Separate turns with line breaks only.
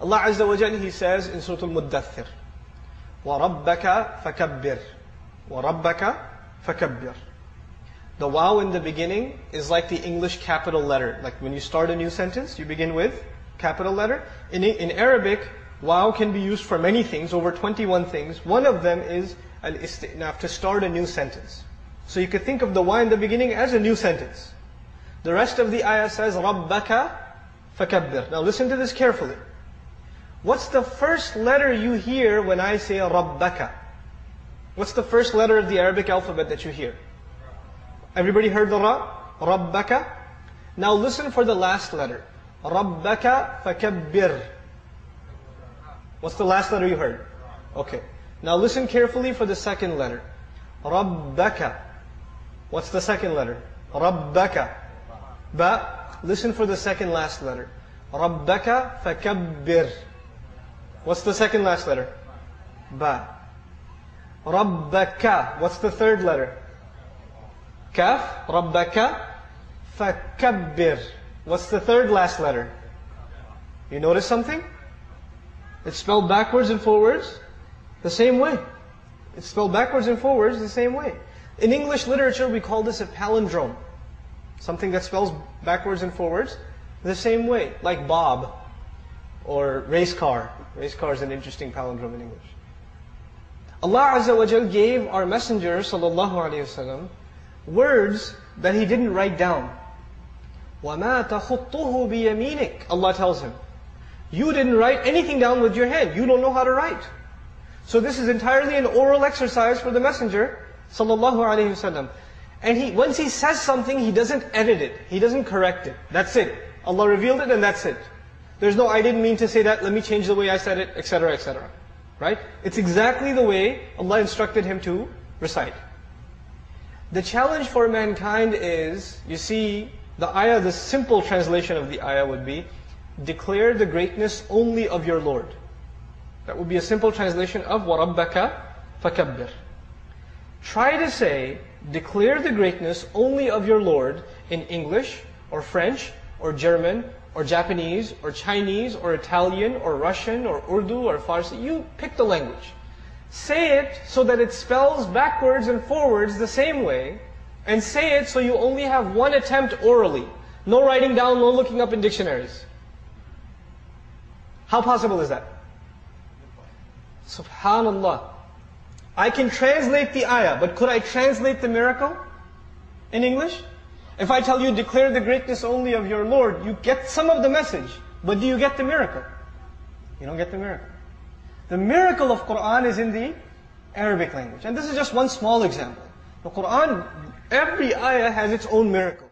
Allah Azza wa Jalla, He says in Surah Al-Muddathir, وَرَبَّكَ فَكَبِّرْ وَرَبَّكَ فَكَبِّرْ. The waw in the beginning is like the English capital letter. Like when you start a new sentence, you begin with capital letter. In Arabic, waw can be used for many things, over 21 things. One of them is al-isti'naf, to start a new sentence. So you could think of the waw in the beginning as a new sentence. The rest of the ayah says, رَبَّكَ فَكَبِّرْ. Now listen to this carefully. What's the first letter you hear when I say رَبَّكَ? What's the first letter of the Arabic alphabet that you hear? Everybody heard the ra? رَبَّكَ. Now listen for the last letter. رَبَّكَ فَكَبِّرْ. What's the last letter you heard? Okay. Now listen carefully for the second letter. رَبَّكَ. What's the second letter? رَبَّكَ. Ba. Listen for the second last letter. رَبَّكَ فَكَبِّرْ. What's the second last letter? Ba. رَبَّكَ. What's the third letter? Kaf. رَبَّكَ فَكَبِّرْ. What's the third last letter? You notice something? It's spelled backwards and forwards the same way. It's spelled backwards and forwards the same way. In English literature, we call this a palindrome. Something that spells backwards and forwards the same way. Like Bob or race car. Race car is an interesting palindrome in English. Allah Azza wa Jal gave our Messenger sallallahu alaihi wasallam words that He didn't write down. وَمَا تَخُطُّهُ بِيَمِينِكَ. Allah tells him, you didn't write anything down with your hand. You don't know how to write. So this is entirely an oral exercise for the Messenger sallallahu alaihi wasallam. And once he says something, he doesn't edit it. He doesn't correct it. That's it. Allah revealed it and that's it. There's no, I didn't mean to say that, let me change the way I said it, etc., etc. Right? It's exactly the way Allah instructed him to recite. The challenge for mankind is, you see, the ayah, the simple translation of the ayah would be, declare the greatness only of your Lord. That would be a simple translation of وَرَبَّكَ فَكَبِّرْ. Try to say, declare the greatness only of your Lord in English, or French, or German, or Japanese, or Chinese, or Italian, or Russian, or Urdu, or Farsi. You pick the language. Say it so that it spells backwards and forwards the same way, and say it so you only have one attempt orally. No writing down, no looking up in dictionaries. How possible is that? Subhanallah. I can translate the ayah, but could I translate the miracle in English? If I tell you, declare the greatness only of your Lord, you get some of the message, but do you get the miracle? You don't get the miracle. The miracle of Qur'an is in the Arabic language. And this is just one small example. The Qur'an, every ayah has its own miracle.